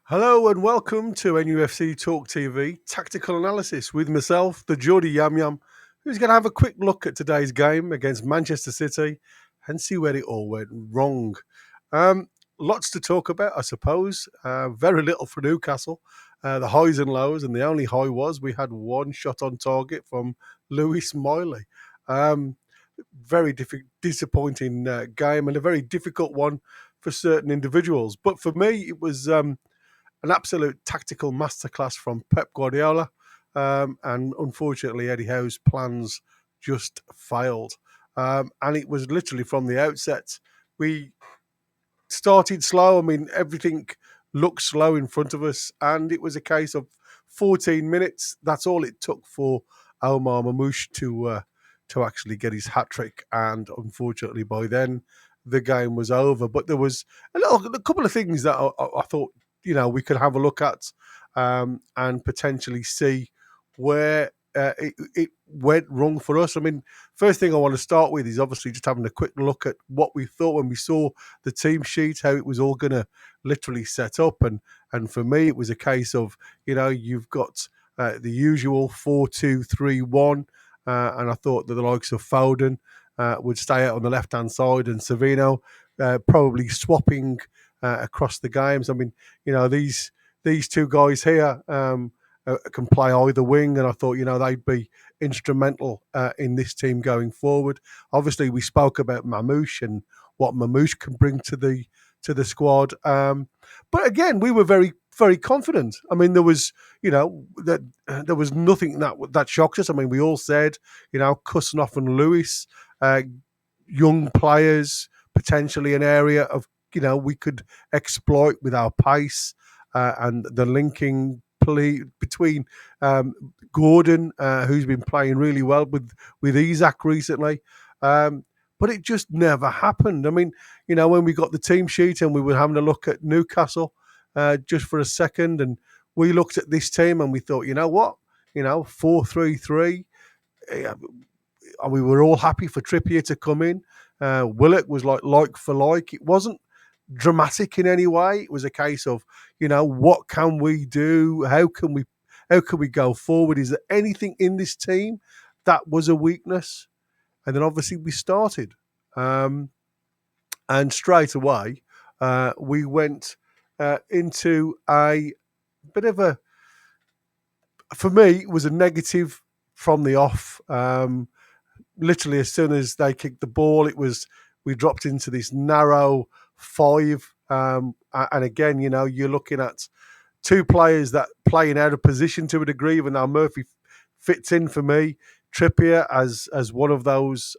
Hello and welcome to NUFC Talk TV Tactical Analysis with myself, the Geordie Yam Yam, who's going to have a quick look at today's game against Manchester City and see where it all went wrong. Lots to talk about, I suppose. Very little for Newcastle. The highs and lows, and the only high was we had one shot on target from Lewis Miley. Very disappointing game and a very difficult one for certain individuals. But for me, it was an absolute tactical masterclass from Pep Guardiola. And unfortunately, Eddie Howe's plans just failed. And it was literally from the outset. We started slow. I mean, everything looked slow in front of us. And it was a case of 14 minutes. That's all it took for Omar Mamouche to actually get his hat trick. And unfortunately, by then, the game was over. But there was a couple of things that I thought, we could have a look at and potentially see where it went wrong for us. I mean, first thing I want to start with is obviously just having a quick look at what we thought when we saw the team sheet, how it was all going to literally set up. And for me, it was a case of, you've got the usual 4-2-3-1. And I thought that the likes of Foden would stay out on the left-hand side and Savino probably swapping across the games. I mean, these two guys here can play either wing, and I thought, they'd be instrumental in this team going forward. Obviously, we spoke about Mamouche and what Mamouche can bring to the squad. But again, we were very, very confident. I mean, there was, that there was nothing that shocked us. I mean, we all said, Kusnov and Lewis, young players, potentially an area of, we could exploit with our pace and the linking play between Gordon, who's been playing really well with Isak recently. But it just never happened. I mean, when we got the team sheet and we were having a look at Newcastle just for a second, and we looked at this team and we thought, you know what? 4-3-3. We were all happy for Trippier to come in. Willock was like for like. It wasn't dramatic in any way. It was a case of, what can we do? How can we go forward? Is there anything in this team that was a weakness? And then obviously we started. And straight away, we went into a bit of for me, it was a negative from the off. Literally, as soon as they kicked the ball, we dropped into this narrow 5. And again, you're looking at two players that playing out of position to a degree, even though Murphy fits in for me. Trippier as one of those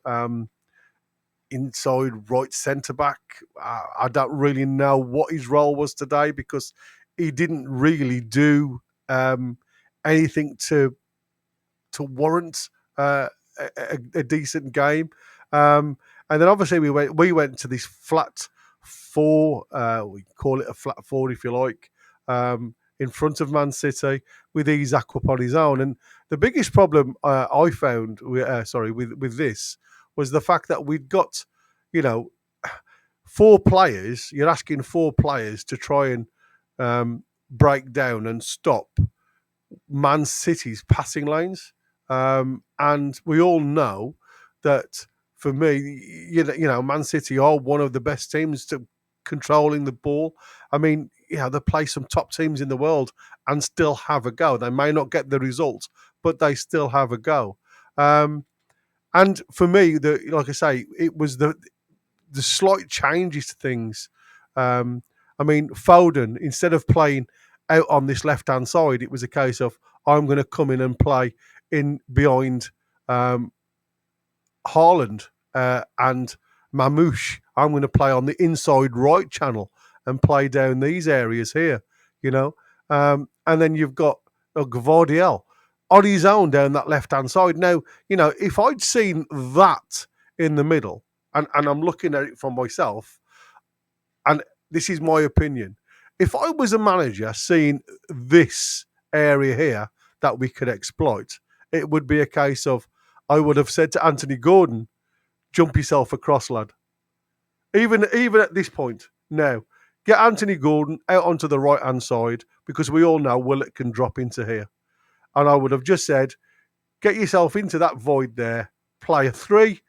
inside right centre back. I don't really know what his role was today because he didn't really do anything to warrant a decent game. And then obviously we went to this flat 4. We call it a flat 4 if you like. In front of Man City with Isak up on his own. And the biggest problem I found, with this was the fact that we'd got, 4 players. You're asking 4 players to try and break down and stop Man City's passing lanes. And we all know that for me, Man City are one of the best teams to controlling the ball. I mean, they play some top teams in the world and still have a go. They may not get the result, but they still have a go. And for me, like I say, it was the slight changes to things. I mean, Foden, instead of playing out on this left-hand side, it was a case of, I'm going to come in and play in behind Haaland and Mamouche. I'm going to play on the inside right channel and play down these areas here, And then you've got Guardiola on his own down that left-hand side. Now, if I'd seen that in the middle, and I'm looking at it from myself, and this is my opinion, if I was a manager seeing this area here that we could exploit, it would be a case of, I would have said to Anthony Gordon, jump yourself across, lad. Even at this point now, Get Anthony Gordon out onto the right-hand side because we all know Willock can drop into here. And I would have just said, get yourself into that void there, play a 3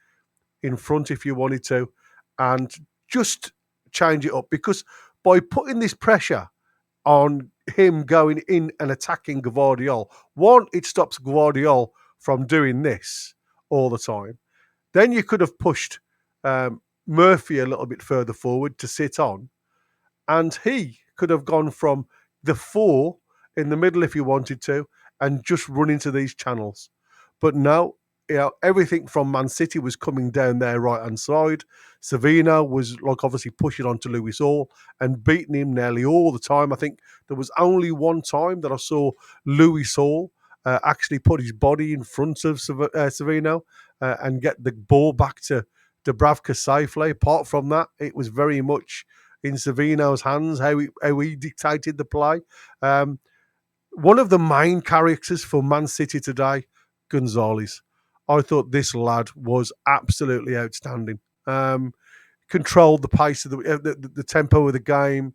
in front if you wanted to, and just change it up. Because by putting this pressure on him going in and attacking Guardiola, one, it stops Guardiola from doing this all the time. Then you could have pushed Murphy a little bit further forward to sit on, and he could have gone from the 4 in the middle if he wanted to and just run into these channels. But no, everything from Man City was coming down their right-hand side. Savino was obviously pushing onto Lewis Hall and beating him nearly all the time. I think there was only one time that I saw Lewis Hall actually put his body in front of Savino and get the ball back to Dubravka safely. Apart from that, it was very much in Savino's hands how he dictated the play. One of the main characters for Man City today, Gonzalez. I thought this lad was absolutely outstanding. Controlled the pace of the tempo of the game.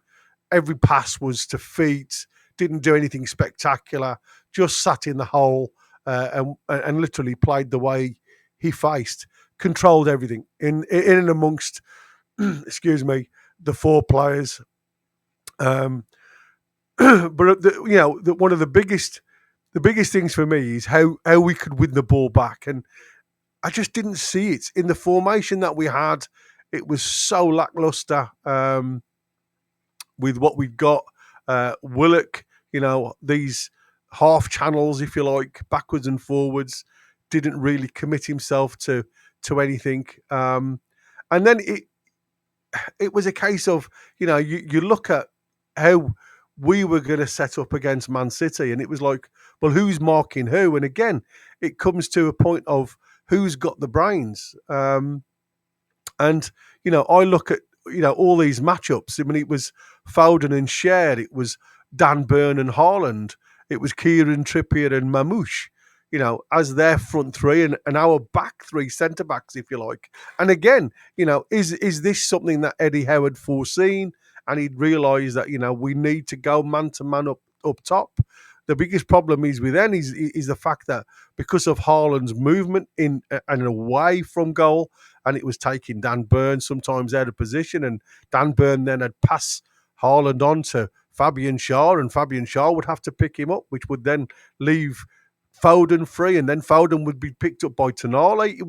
Every pass was to feet. Didn't do anything spectacular. Just sat in the hole and literally played the way he faced. Controlled everything in and amongst, excuse me, the 4 players. But one of the biggest things for me is how we could win the ball back, and I just didn't see it in the formation that we had. It was so lackluster with what we'd got. Willock, these half channels, if you like, backwards and forwards, didn't really commit himself to anything. And then it was a case of, you look at how we were going to set up against Man City, and it was like, well, who's marking who? And again, it comes to a point of who's got the brains. And, I look at, all these matchups. I mean, it was Foden and Shared. It was Dan Burn and Haaland. It was Kieran Trippier and Mamouche, as their front 3 and our back 3 centre-backs, if you like. And again, is this something that Eddie Howe had foreseen? And he'd realised that, we need to go man-to-man up top. The biggest problem is with then is the fact that because of Haaland's movement in and away from goal, and it was taking Dan Burn sometimes out of position, and Dan Burn then had passed Haaland on to Fabian Schär, and Fabian Schär would have to pick him up, which would then leave Foden free, and then Foden would be picked up by Tonali.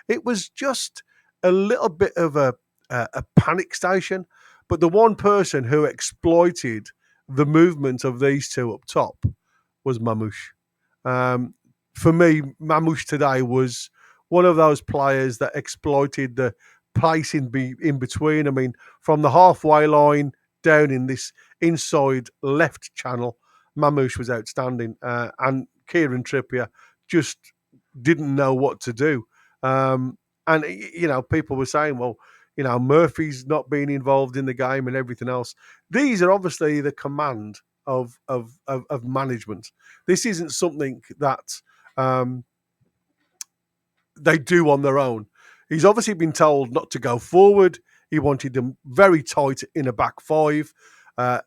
It was just a little bit of a panic station. But the one person who exploited the movement of these 2 up top was Mamouche. For me, Mamouche today was one of those players that exploited the place in between. I mean, from the halfway line down in this inside left channel, Mamouche was outstanding. And Kieran Trippier just didn't know what to do. And, people were saying, well, Murphy's not being involved in the game and everything else. These are obviously the command of management. This isn't something that they do on their own. He's obviously been told not to go forward. He wanted them very tight in a back 5,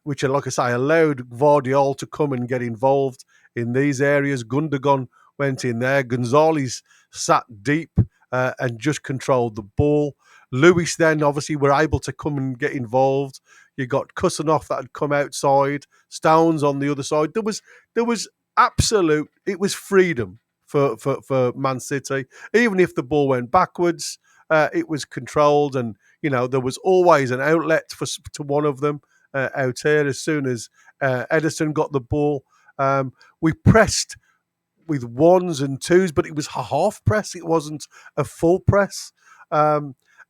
which, like I say, allowed Guardiola to come and get involved in these areas. Gundogan went in there. Gonzalez sat deep and just controlled the ball. Lewis then obviously were able to come and get involved. You got Kusanov that had come outside, Stones on the other side. There was absolute, it was freedom for Man City. Even if the ball went backwards, it was controlled, and there was always an outlet to one of them out here. As soon as Edison got the ball, we pressed with 1s and 2s, but it was a half press. It wasn't a full press.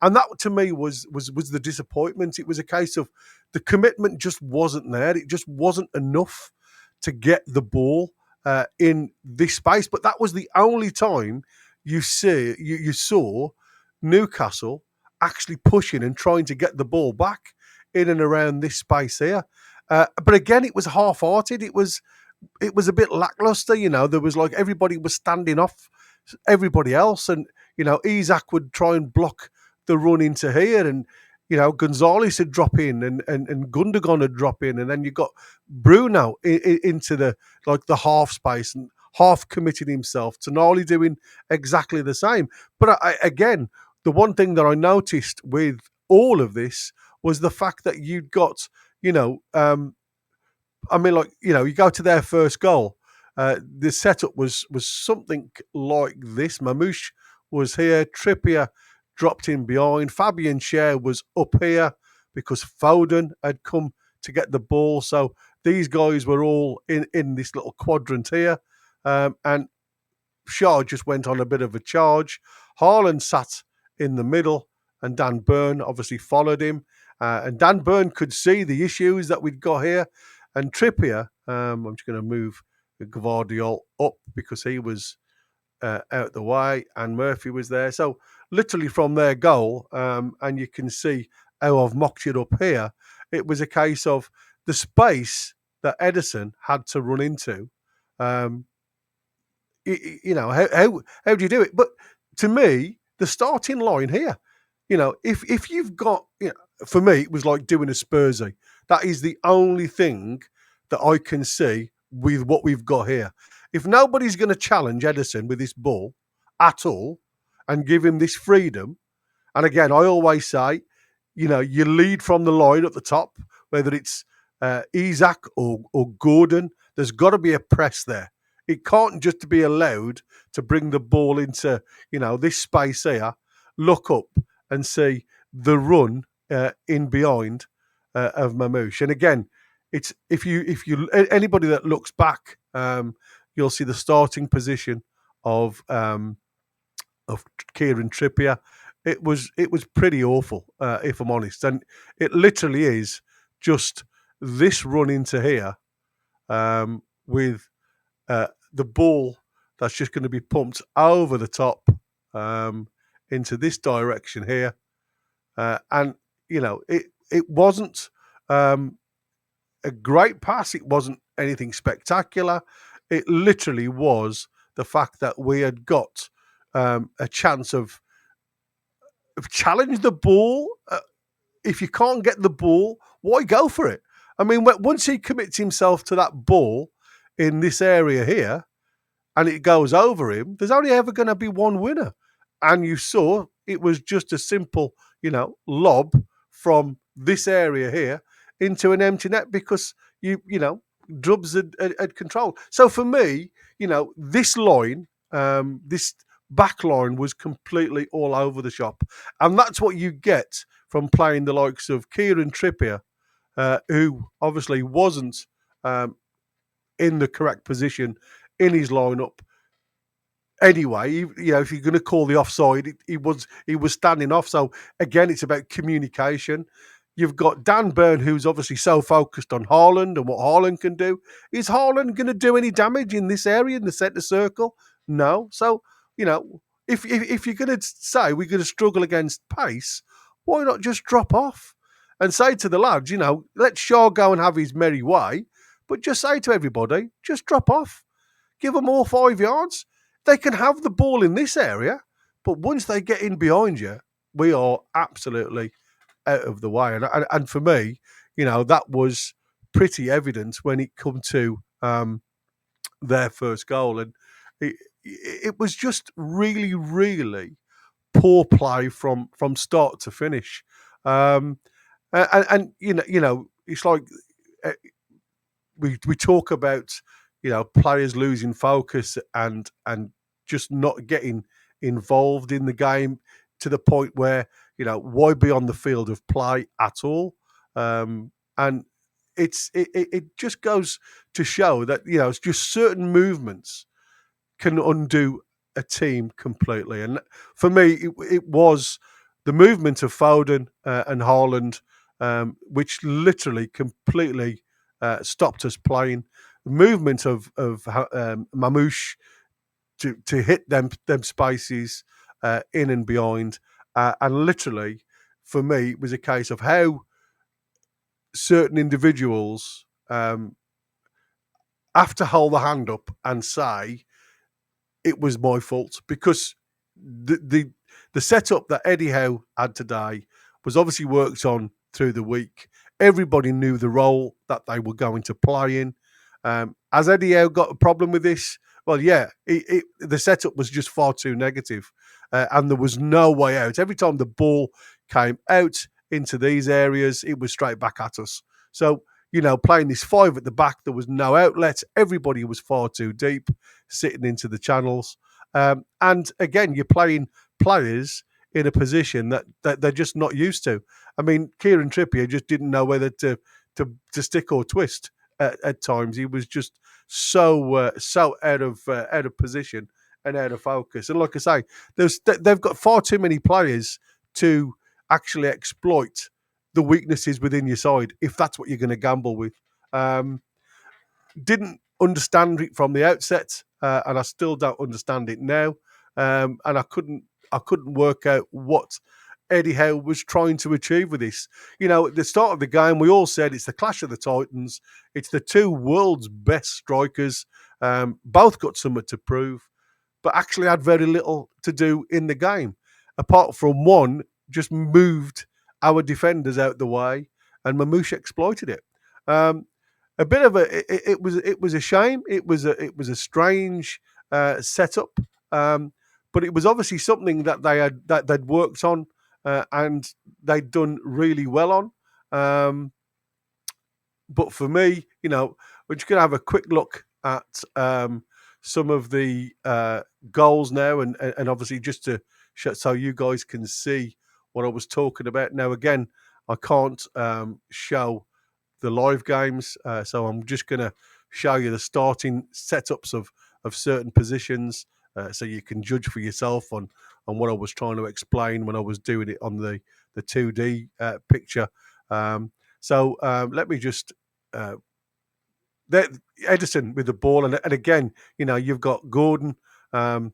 And that, to me, was the disappointment. It was a case of the commitment just wasn't there. It just wasn't enough to get the ball in this space. But that was the only time you saw Newcastle actually pushing and trying to get the ball back in and around this space here. But again, it was half-hearted. It was a bit lackluster. There was like everybody was standing off everybody else, and Isak would try and block the run into here, and Gonzalez would drop in and Gundogan would drop in, and then you got Bruno into the half space and half committing himself. Tonali doing exactly the same. But again, the one thing that I noticed with all of this was the fact that you'd got, you know, you go to their first goal. The setup was something like this. Mamouche was here. Trippier dropped in behind. Fabian Schär was up here because Foden had come to get the ball. So these guys were all in this little quadrant here. And Shaw just went on a bit of a charge. Haaland sat in the middle, and Dan Burn obviously followed him. And Dan Burn could see the issues that we'd got here. And Trippier, I'm just going to move Guardiola up because he was out the way, and Murphy was there. So literally from their goal, and you can see how I've mocked it up here, it was a case of the space that Edison had to run into. How do you do it? But to me, the starting line here, if you've got, for me, it was like doing a Spursy. That is the only thing that I can see with what we've got here. If nobody's going to challenge Edison with this ball at all and give him this freedom, and again, I always say, you lead from the line at the top, whether it's Isaac or Gordon, there's got to be a press there. It can't just be allowed to bring the ball into, this space here, look up and see the run in behind of Mamouche. And again, it's if you anybody that looks back, you'll see the starting position of Kieran Trippier. It was pretty awful, if I'm honest, and it literally is just this run into here with the ball that's just going to be pumped over the top into this direction here, and it wasn't a great pass. It wasn't anything spectacular. It literally was the fact that we had got a chance of challenge the ball. If you can't get the ball, why go for it? I mean, once he commits himself to that ball in this area here and it goes over him, there's only ever going to be one winner. And you saw it was just a simple, lob from this area here into an empty net because Drubs had control. So for me, this line, this back line was completely all over the shop. And that's what you get from playing the likes of Kieran Trippier, who obviously wasn't in the correct position in his lineup. Anyway, if you're going to call the offside, he was standing off. So again, it's about communication. You've got Dan Burn, who's obviously so focused on Haaland and what Haaland can do. Is Haaland going to do any damage in this area, in the centre circle? No. So, if you're going to say we're going to struggle against pace, why not just drop off and say to the lads, let Shaw go and have his merry way, but just say to everybody, just drop off. Give them all 5 yards. They can have the ball in this area, but once they get in behind you, we are absolutely out of the way. And for me, that was pretty evident when it come to their first goal. And it was just really, really poor play from start to finish. And it's like we talk about players losing focus and just not getting involved in the game to the point where why be on the field of play at all? And it just goes to show that it's just certain movements can undo a team completely. And for me, it was the movement of Foden and Haaland, which literally completely stopped us playing. The movement of Mamouche to hit them spaces in and behind, and literally, for me, it was a case of how certain individuals have to hold the hand up and say it was my fault, because the setup that Eddie Howe had today was obviously worked on through the week. Everybody knew the role that they were going to play in. Has Eddie Howe got a problem with this? Well, yeah, the setup was just far too negative, and there was no way out. Every time the ball came out into these areas, it was straight back at us. So, playing this five at the back, there was no outlet. Everybody was far too deep, sitting into the channels. And again, you're playing players in a position that they're just not used to. I mean, Kieran Trippier just didn't know whether to stick or twist at times. He was just so out of position and out of focus. And like I say, they've got far too many players to actually exploit the weaknesses within your side if that's what you're going to gamble with. Didn't understand it from the outset, and I still don't understand it now. And I couldn't work out what Eddie Howe was trying to achieve with this. At the start of the game, we all said it's the clash of the Titans. It's the two world's best strikers. Both got something to prove, but actually had very little to do in the game, apart from one just moved our defenders out the way, and Mamouche exploited it. A bit of it was a shame. It was a strange setup, but it was obviously something that they'd worked on and they'd done really well on. But for me, we're just going to have a quick look at some of the goals now, and obviously just to so you guys can see what I was talking about. Now, again, I can't show the live games, so I'm just going to show you the starting setups of certain positions, so you can judge for yourself on what I was trying to explain when I was doing it on the 2D picture. So let me just Edison with the ball, and again, you've got Gordon and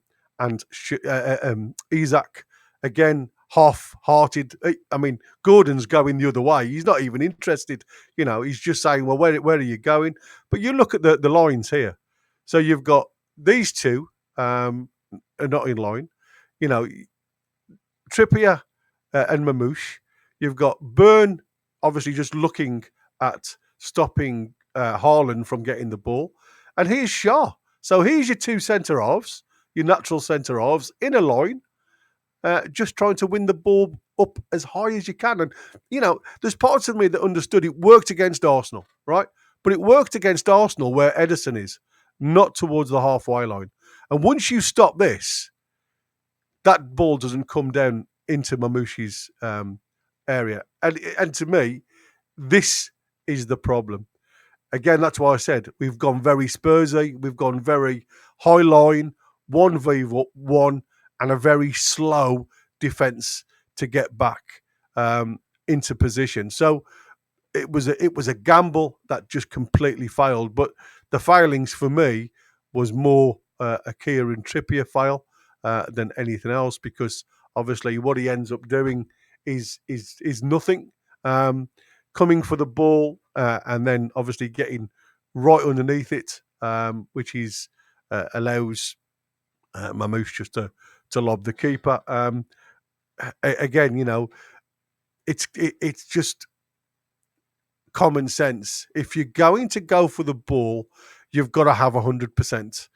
Isaac again, half-hearted. I mean, Gordon's going the other way. He's not even interested. He's just saying, "Well, where are you going?" But you look at the lines here. So you've got these two are not in line. Trippier and Mamouche. You've got Byrne, obviously just looking at stopping Haaland from getting the ball. And here's Shaw. So here's your two centre-halves, your natural centre-halves, in a line, just trying to win the ball up as high as you can. And, there's parts of me that understood it worked against Arsenal, right? But it worked against Arsenal where Edison is, not towards the halfway line. And once you stop this, that ball doesn't come down into Mamouche's area. And to me, this is the problem. Again, that's why I said we've gone very Spursy. We've gone very high line, 1v1, and a very slow defence to get back into position. So it was a gamble that just completely failed. But the failings for me was more a Kieran Trippier fail than anything else, because obviously what he ends up doing is nothing. Coming for the ball and then obviously getting right underneath it, which is allows Mamouche just to lob the keeper. Again, it's just common sense. If you're going to go for the ball, you've got to have 100%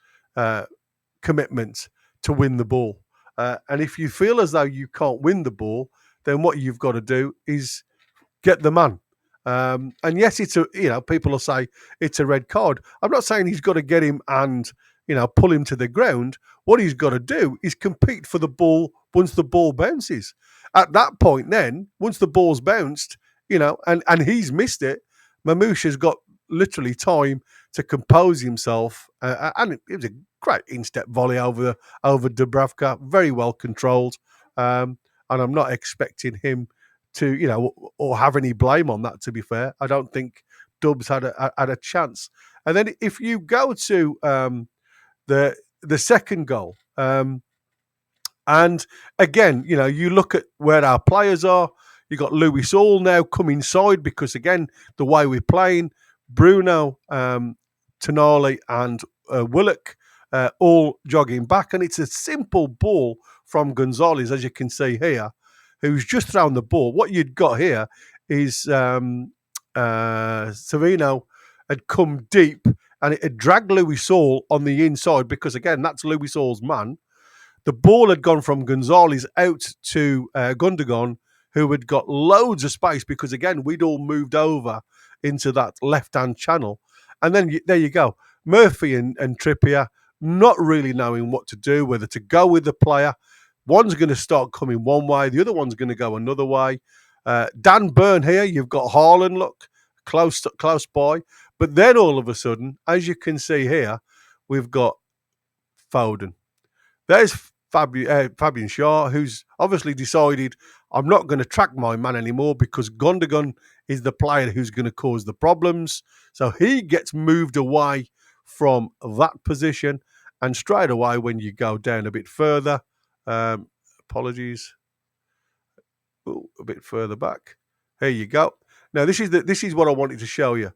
commitment to win the ball. And if you feel as though you can't win the ball, then what you've got to do is get the man. And yes, people will say it's a red card. I'm not saying he's got to get him and, pull him to the ground. What he's got to do is compete for the ball once the ball bounces. At that point, then, once the ball's bounced, and he's missed it, Mamouche has got literally time to compose himself. And it was a great instep volley over Dubravka, very well controlled. And I'm not expecting him to, or have any blame on that, to be fair. I don't think Dubs had a chance. And then if you go to the second goal, and again, you look at where our players are. You got Lewis Hall now come inside because, again, the way we're playing, Bruno, Tonali and Willock all jogging back. And it's a simple ball from Gonzalez, as you can see here, who's just thrown the ball. What you'd got here is Savino had come deep and it had dragged Louis Saul on the inside because, again, that's Louis Saul's man. The ball had gone from Gonzalez out to Gundogan, who had got loads of space because, again, we'd all moved over into that left-hand channel. And then there you go. Murphy and Trippier not really knowing what to do, whether to go with the player. One's going to start coming one way. The other one's going to go another way. Dan Burn here. You've got Haaland, look, close by. But then all of a sudden, as you can see here, we've got Foden. There's Fabian Shaw, who's obviously decided I'm not going to track my man anymore because Gundogan is the player who's going to cause the problems. So he gets moved away from that position. And straight away, when you go down a bit further, apologies, a bit further back. Here you go. Now, this is what I wanted to show you.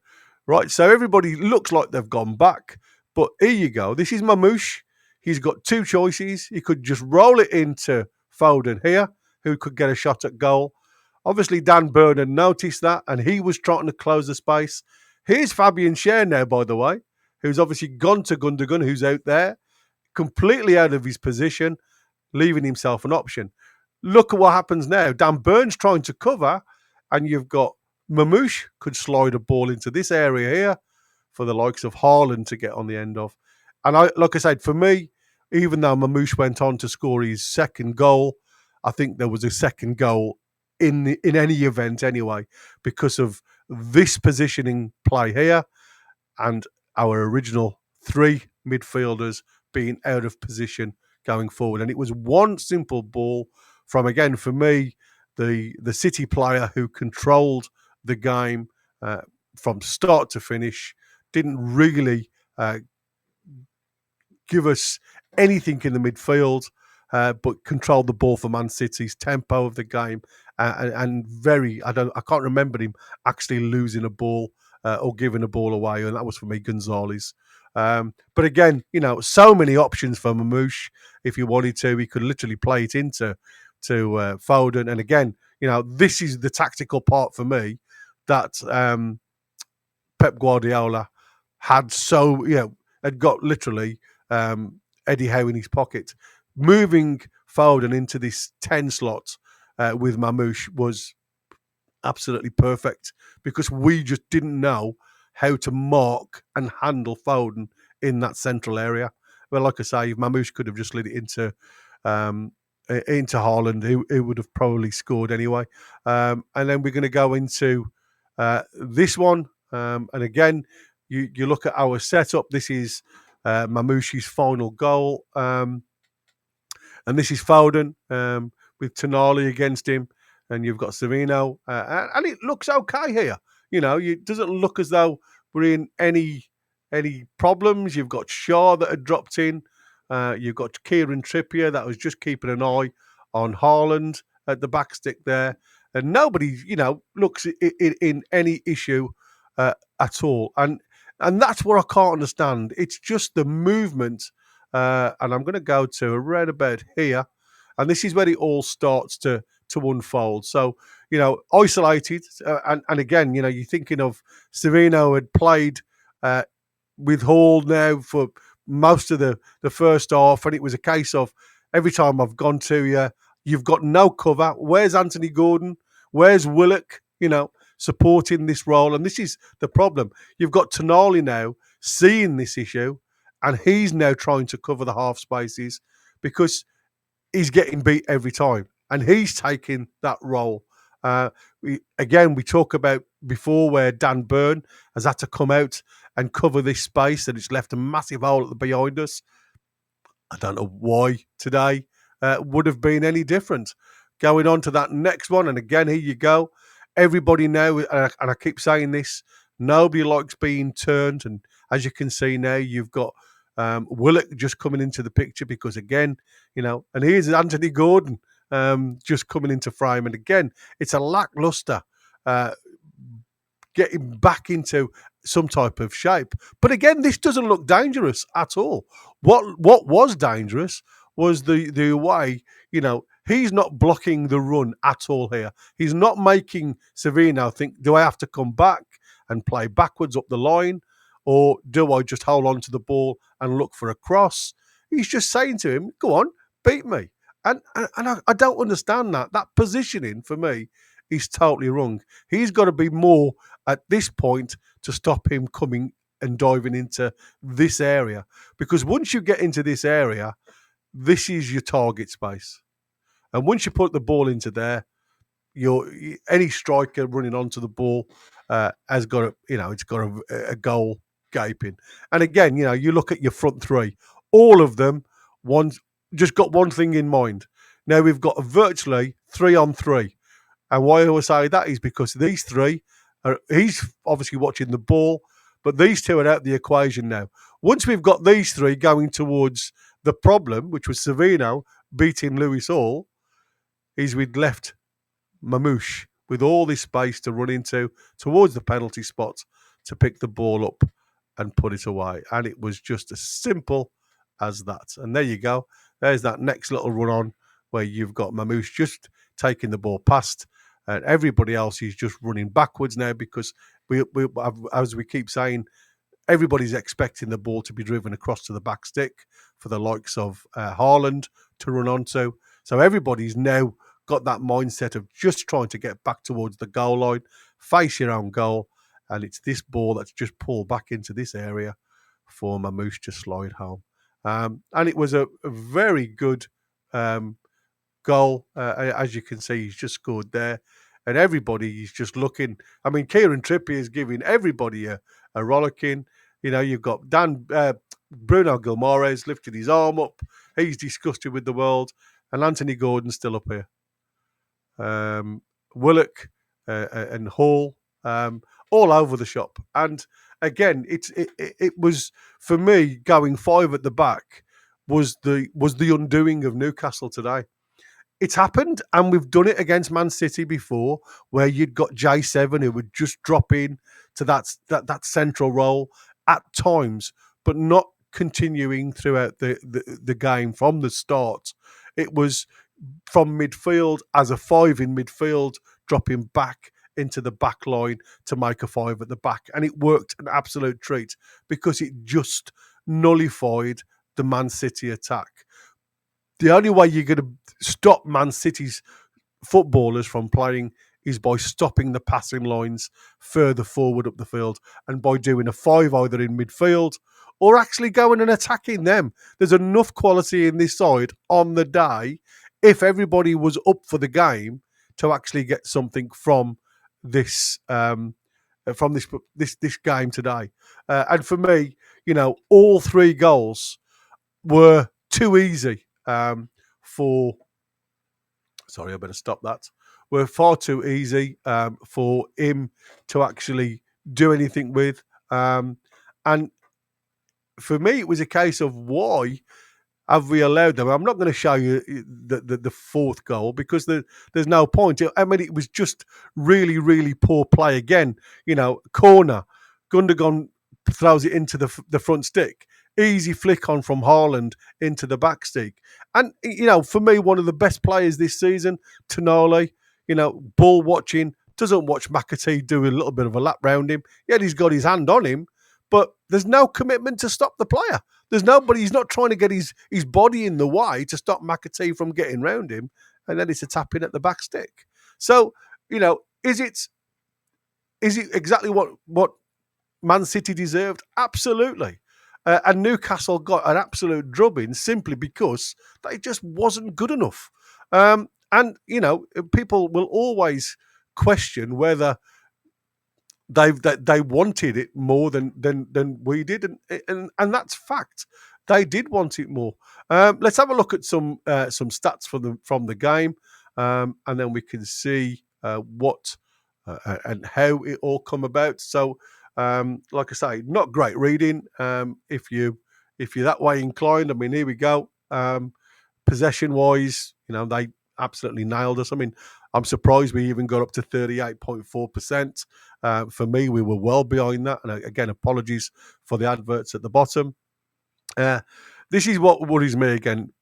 Right, so everybody looks like they've gone back. But here you go. This is Mamouche. He's got two choices. He could just roll it into Foden here, who could get a shot at goal. Obviously, Dan Burn had noticed that, and he was trying to close the space. Here's Fabian Schär now, by the way, who's obviously gone to Gundogan, who's out there, completely out of his position, leaving himself an option. Look at what happens now. Dan Burn's trying to cover, and you've got Mamouche could slide a ball into this area here for the likes of Haaland to get on the end of. And like I said, for me, even though Mamouche went on to score his second goal, I think there was a second goal in any event anyway, because of this positioning play here and our original three midfielders being out of position going forward. And it was one simple ball from, again, for me, the City player who controlled the game from start to finish, didn't really give us anything in the midfield, but controlled the ball for Man City's tempo of the game, and I can't remember him actually losing a ball or giving a ball away, and that was for me Gonzalez. But again, so many options for Mamouche. If you wanted to, he could literally play it into Foden, and again, this is the tactical part for me that Pep Guardiola had had got literally Eddie Howe in his pocket. Moving Foden into this 10 slot with Mamouche was absolutely perfect because we just didn't know how to mark and handle Foden in that central area. Well, like I say, if Mamouche could have just slid it into Haaland, who would have probably scored anyway. And then we're going to go into this one. And again, you look at our setup. This is Mamouche's final goal. And this is Foden with Tonali against him. And you've got Savino. And it looks okay here. It doesn't look as though we're in any problems. You've got Shaw that had dropped in. You've got Kieran Trippier that was just keeping an eye on Haaland at the back stick there. And nobody, looks in any issue at all. And that's what I can't understand. It's just the movement. And I'm going to go to around about here. And this is where it all starts to unfold. So, isolated. And again, you're thinking of Savino had played with Hall now for most of the first half. And it was a case of every time I've gone to you, you've got no cover. Where's Anthony Gordon? Where's Willock? Supporting this role. And this is the problem. You've got Tonali now seeing this issue, and he's now trying to cover the half spaces because he's getting beat every time, and he's taking that role. We talk about before where Dan Burn has had to come out and cover this space, and it's left a massive hole behind us. I don't know why today would have been any different. Going on to that next one, and again, here you go. Everybody now, and I keep saying this, nobody likes being turned. And as you can see now, you've got Willock just coming into the picture because, again, and here's Anthony Gordon just coming into frame. And again, it's a lackluster getting back into some type of shape. But again, this doesn't look dangerous at all. What was dangerous was the way, He's not blocking the run at all here. He's not making Savino think, do I have to come back and play backwards up the line? Or do I just hold on to the ball and look for a cross? He's just saying to him, go on, beat me. And I don't understand that. That positioning for me is totally wrong. He's got to be more at this point to stop him coming and diving into this area. Because once you get into this area, this is your target space. And once you put the ball into there, any striker running onto the ball has got it's got a goal gaping. And again, you look at your front three, all of them just got one thing in mind. Now we've got a virtually 3-on-3. And why I always say that is because these three he's obviously watching the ball, but these two are out of the equation now. Once we've got these three going towards the problem, which was Savino beating Lewis Hall, is we'd left Mamouche with all this space to run into towards the penalty spot to pick the ball up and put it away. And it was just as simple as that. And there you go. There's that next little run on where you've got Mamouche just taking the ball past, and everybody else is just running backwards now because we as we keep saying, everybody's expecting the ball to be driven across to the back stick for the likes of Haaland to run onto. So everybody's now got that mindset of just trying to get back towards the goal line, face your own goal, and it's this ball that's just pulled back into this area for Mamouche to slide home. And it was a very good goal. As you can see, he's just scored there. And everybody is just looking. I mean, Kieran Trippier is giving everybody a rollicking. You've got Bruno Guimaraes lifted his arm up. He's disgusted with the world. And Anthony Gordon's still up here. Willock and Hall, all over the shop. And again, it was, for me, going 5 at the back was the undoing of Newcastle today. It's happened, and we've done it against Man City before, where you'd got J7 who would just drop in to that central role at times, but not continuing throughout the game from the start. It was from midfield as a 5 in midfield, dropping back into the back line to make a 5 at the back. And it worked an absolute treat because it just nullified the Man City attack. The only way you're going to stop Man City's footballers from playing is by stopping the passing lines further forward up the field and by doing a 5 either in midfield or actually going and attacking them. There's enough quality in this side on the day, if everybody was up for the game, to actually get something from this this game today. And for me, all 3 goals were too easy. Sorry, I better stop that. Were far too easy for him to actually do anything with. And for me, it was a case of why have we allowed them? I'm not going to show you the 4th goal because there's no point. I mean, it was just really, really poor play again. Corner, Gundogan throws it into the front stick. Easy flick on from Haaland into the back stick. And, for me, one of the best players this season, Tonali, ball watching, doesn't watch McAtee do a little bit of a lap round him. Yet he's got his hand on him, but there's no commitment to stop the player. There's nobody, he's not trying to get his body in the way to stop McAtee from getting round him. And then it's a tap in at the back stick. So, is it exactly what Man City deserved? Absolutely. And Newcastle got an absolute drubbing simply because they just wasn't good enough. And, people will always question whether they wanted it more than we did. And that's fact. They did want it more. Let's have a look at some stats from the game, and then we can see what and how it all come about. So, like I say, not great reading. If you're that way inclined, I mean, here we go. Possession wise, they absolutely nailed us. I mean, I'm surprised we even got up to 38.4%. For me, we were well behind that. And again, apologies for the adverts at the bottom. This is what worries me again.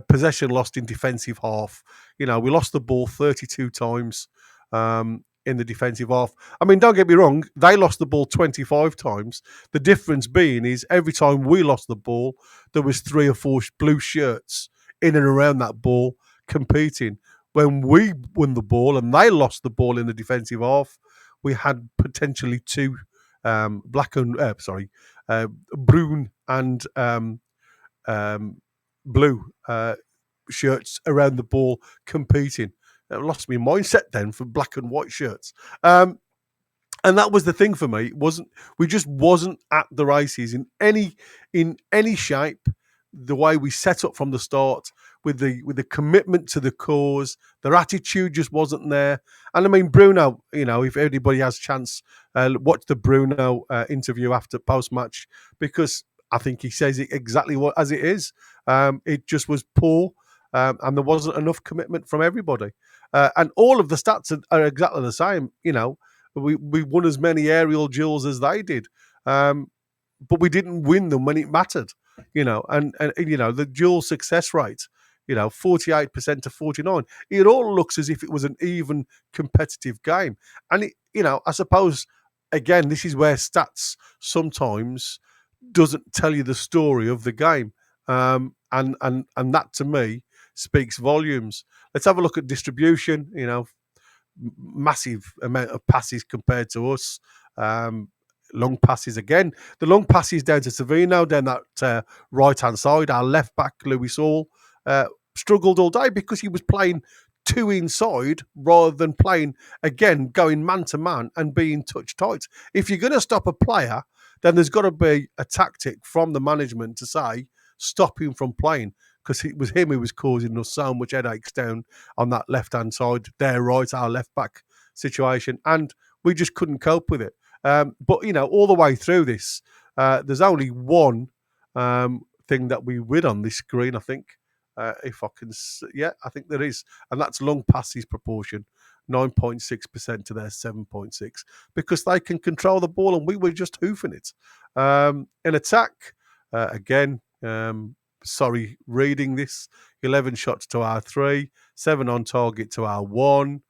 possession lost in defensive half. You know, we lost the ball 32 times in the defensive half. I mean, don't get me wrong, they lost the ball 25 times. The difference being is every time we lost the ball, there was 3 or 4 blue shirts in and around that ball competing. When we won the ball and they lost the ball in the defensive half, we had potentially 2 brune and blue shirts around the ball competing. I lost my mindset then for black and white shirts. And that was the thing for me. We just wasn't at the races in any shape. The way we set up from the start, with the commitment to the cause, their attitude just wasn't there. And I mean, Bruno, you know, if anybody has chance, watch the Bruno interview after post match, because I think he says it exactly as it is. It just was poor, and there wasn't enough commitment from everybody. And all of the stats are exactly the same. You know, we won as many aerial duels as they did, but we didn't win them when it mattered. You know, and you know, the dual success rate, you know, 48% to 49. It all looks as if it was an even competitive game. And you know, I suppose again, this is where stats sometimes doesn't tell you the story of the game. And that to me speaks volumes. Let's have a look at distribution. You know, massive amount of passes compared to us. Long passes again. The long passes down to Savino, down that right-hand side. Our left back, Louis Hall, struggled all day because he was playing 2 inside rather than playing, again, going man-to-man and being touch tight. If you're going to stop a player, then there's got to be a tactic from the management to say, stop him from playing, because it was him who was causing us so much headaches down on that left-hand side, their right, our left-back situation, and we just couldn't cope with it. But, you know, all the way through this, there's only one thing that we win on this screen, I think. If I can, I think there is. And that's long passes proportion, 9.6% to their 7.6, because they can control the ball and we were just hoofing it. In attack, again, sorry, reading this, 11 shots to our 3, 7 on target to our 1,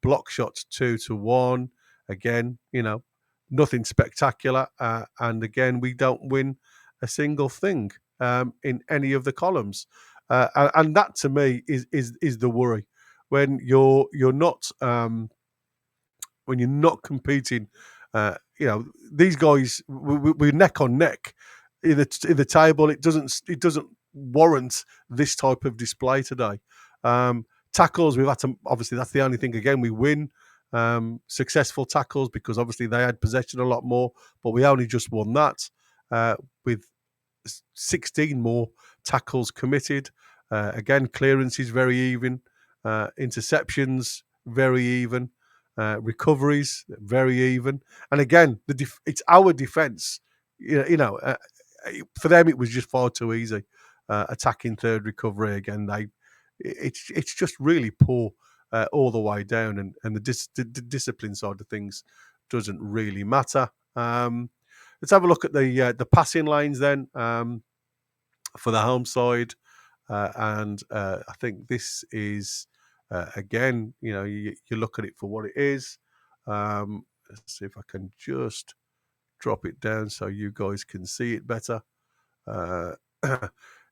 block shots 2 to 1. Again, you know, nothing spectacular. And again, we don't win a single thing in any of the columns. And that to me is the worry. When you're not competing, you know, these guys, we're neck on neck in the table. It doesn't warrant this type of display today. Tackles, we've had to, obviously that's the only thing, again, we win successful tackles because obviously they had possession a lot more, but we only just won that with 16 more tackles committed. Again, clearances very even, interceptions very even, recoveries very even, and again, it's our defence. For them it was just far too easy. Attacking third recovery again, it's just really poor all the way down, and the discipline side of things doesn't really matter. Let's have a look at the passing lanes then for the home side, and I think this is again, you know, you look at it for what it is. Let's see if I can just drop it down so you guys can see it better.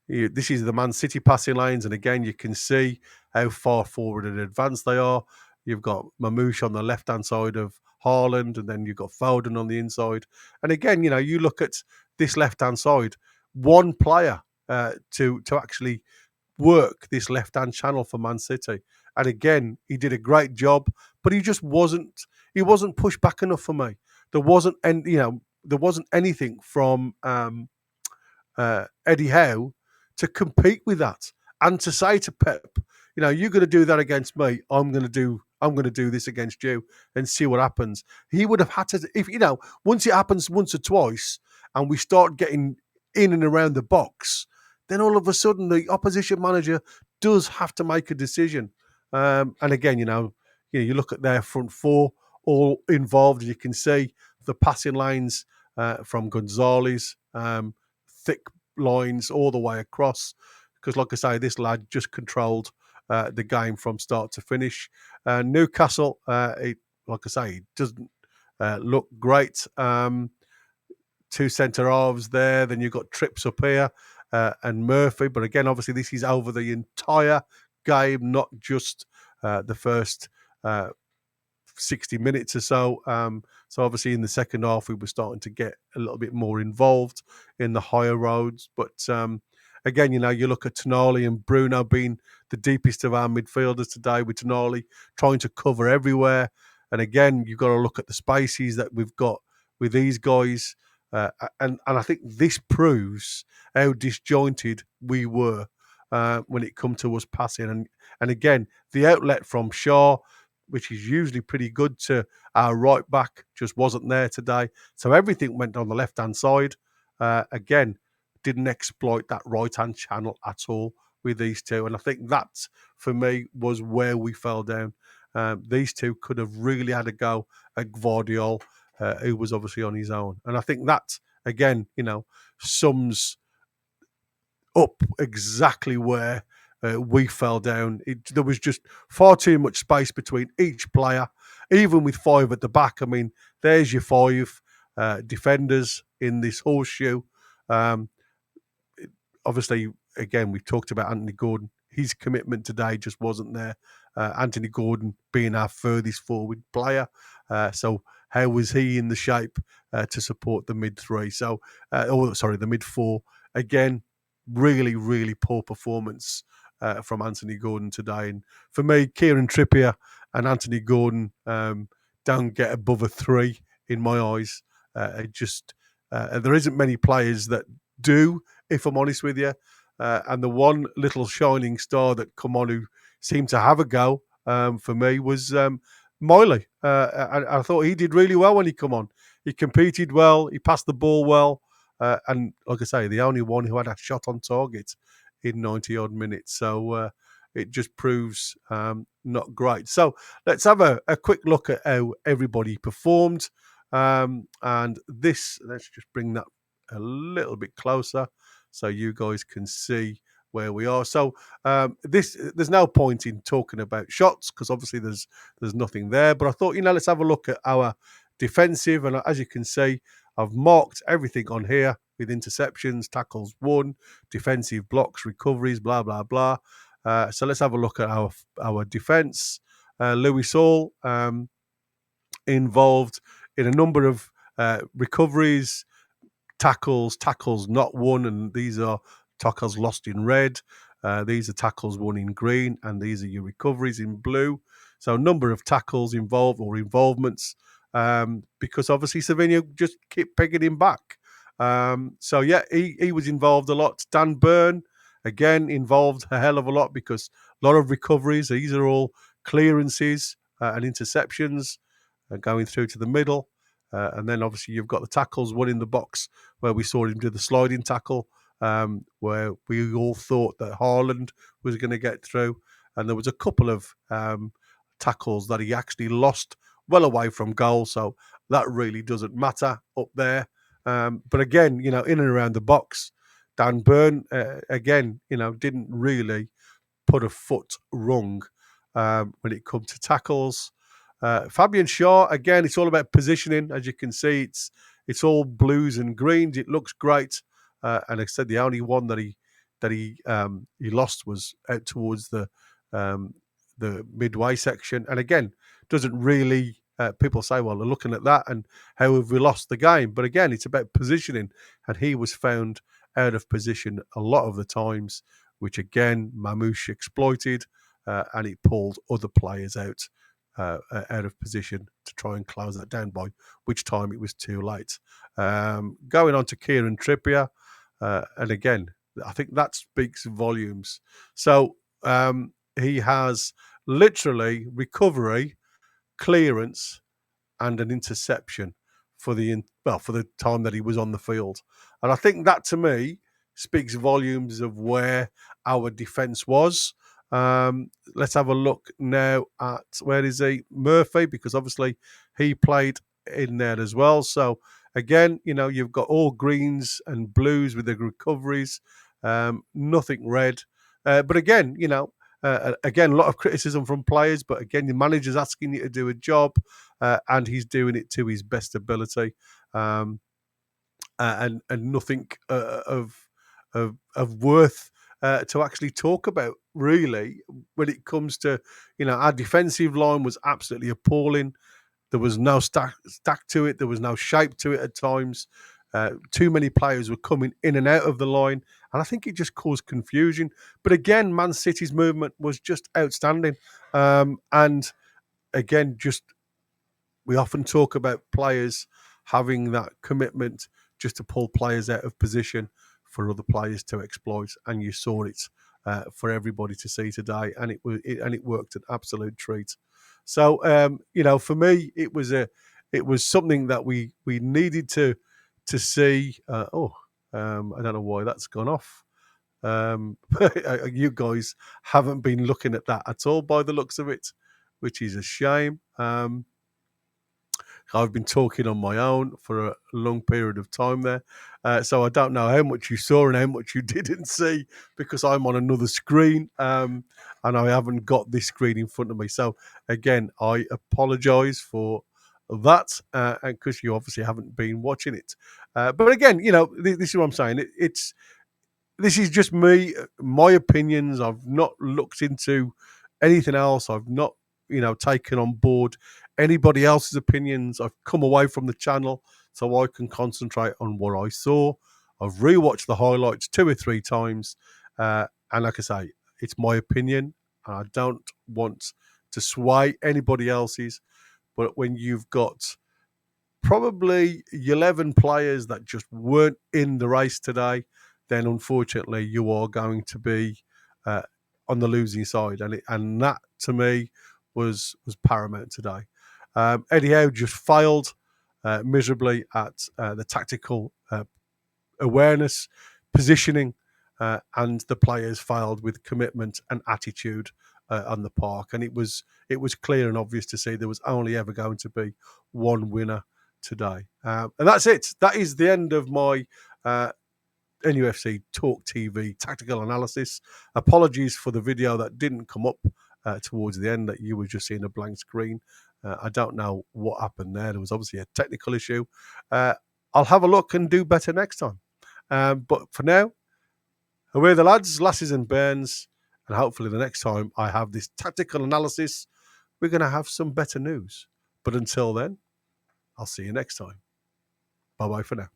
This is the Man City passing lanes, and again, you can see how far forward and advanced they are. You've got Mamouche on the left-hand side of Haaland, and then you've got Foden on the inside. And again, you know, you look at this left-hand side, one player to actually work this left-hand channel for Man City. And again, he did a great job, but he wasn't pushed back enough for me. There wasn't anything from Eddie Howe to compete with that, and to say to Pep, you know, you're going to do that against me, I'm going to do this against you and see what happens. He would have had to, if you know, once it happens once or twice and we start getting in and around the box, then all of a sudden the opposition manager does have to make a decision. And again, you look at their front four, all involved. You can see the passing lanes from Gonzalez, thick lines all the way across. because, like I say, this lad just controlled the game from start to finish. Newcastle, like I say, it doesn't look great. Two centre halves there. Then you've got Trips up here and Murphy. But again, obviously, this is over the entire game, not just the first 60 minutes or so. So obviously in the second half, we were starting to get a little bit more involved in the higher roads. But again, you look at Tonali and Bruno being the deepest of our midfielders today, with Tonali trying to cover everywhere. And again, you've got to look at the spaces that we've got with these guys. And I think this proves how disjointed we were when it come to us passing. And again, the outlet from Shaw, which is usually pretty good, to our right back, just wasn't there today. So everything went on the left-hand side. Again, didn't exploit that right-hand channel at all with these two. And I think that, for me, was where we fell down. These two could have really had a go at Guardiola, who was obviously on his own. And I think that, again, sums up exactly where we fell down. There was just far too much space between each player, even with five at the back. I mean, there's your five defenders in this horseshoe. Obviously, again, we've talked about Anthony Gordon. His commitment today just wasn't there. Anthony Gordon being our furthest forward player. So how was he in the shape to support the mid three? So, the mid four. Again, really, really poor performance from Anthony Gordon today. And for me, Kieran Trippier and Anthony Gordon don't get above a 3 in my eyes. There isn't many players that do, if I'm honest with you. And the one little shining star that come on who seemed to have a go for me was Miley. I thought he did really well when he come on. He competed well. He passed the ball well. And like I say, the only one who had a shot on target in 90-odd minutes. So it just proves not great. So let's have a quick look at how everybody performed. And this, let's just bring that a little bit closer so you guys can see where we are. So there's no point in talking about shots because obviously there's nothing there. But I thought, let's have a look at our defensive. And as you can see, I've marked everything on here with interceptions, tackles won, defensive blocks, recoveries, blah, blah, blah. So let's have a look at our defence. Lewis Hall involved in a number of recoveries, tackles not won, and these are tackles lost in red. These are tackles won in green, and these are your recoveries in blue. So a number of tackles involved or involvements because obviously Savinho just kept pegging him back. So yeah, he was involved a lot. Dan Burn, again, involved a hell of a lot because a lot of recoveries. These are all clearances and interceptions going through to the middle. And then obviously you've got the tackles, one in the box where we saw him do the sliding tackle, where we all thought that Haaland was going to get through. And there was a couple of tackles that he actually lost well away from goal. So that really doesn't matter up there. But again, in and around the box, Dan Burn, again, didn't really put a foot wrong when it comes to tackles. Fabian Shaw, again, it's all about positioning. As you can see, it's all blues and greens. It looks great. And I said the only one that he lost was out towards the midway section. And again, doesn't really. People say, well, they're looking at that and how have we lost the game? But again, it's about positioning. And he was found out of position a lot of the times, which again, Mamouche exploited, and it pulled other players out of position to try and close that down, by which time it was too late. Going on to Kieran Trippier, and again, I think that speaks volumes. So he has literally recovery, clearance, and an interception for the time that he was on the field. And I think that, to me, speaks volumes of where our defence was. Let's have a look now at, where is he? Murphy, because obviously he played in there as well. So again, you've got all greens and blues with the recoveries, nothing red. But again, again, a lot of criticism from players. But again, the manager's asking you to do a job, and he's doing it to his best ability. And nothing of worth to actually talk about, really, when it comes to, our defensive line was absolutely appalling. There was no stack to it. There was no shape to it at times. Too many players were coming in and out of the line, and I think it just caused confusion. But again, Man City's movement was just outstanding. And again, just we often talk about players having that commitment just to pull players out of position for other players to exploit, and you saw it for everybody to see today, and it worked an absolute treat. So for me, it was something that we needed to see. I don't know why that's gone off. You guys haven't been looking at that at all by the looks of it, which is a shame. I've been talking on my own for a long period of time there. So I don't know how much you saw and how much you didn't see, because I'm on another screen and I haven't got this screen in front of me. So again, I apologise for that, because you obviously haven't been watching it. But again, this is what I'm saying. This is just me, my opinions. I've not looked into anything else. I've not, taken on board anybody else's opinions. I've come away from the channel so I can concentrate on what I saw. I've rewatched the highlights 2 or 3 times. And like I say, it's my opinion. And I don't want to sway anybody else's. But when you've got probably 11 players that just weren't in the race today, then unfortunately you are going to be on the losing side, and that to me was paramount today. Eddie Howe just failed miserably at the tactical awareness, positioning, and the players failed with commitment and attitude on the park. And it was clear and obvious to see there was only ever going to be one winner today. And that's it. That is the end of my NUFC Talk TV tactical analysis. Apologies for the video that didn't come up towards the end, that you were just seeing a blank screen. I don't know what happened there. There was obviously a technical issue. I'll have a look and do better next time. But for now, away the lads, lasses and bairns, and hopefully the next time I have this tactical analysis, we're going to have some better news. But until then, I'll see you next time. Bye-bye for now.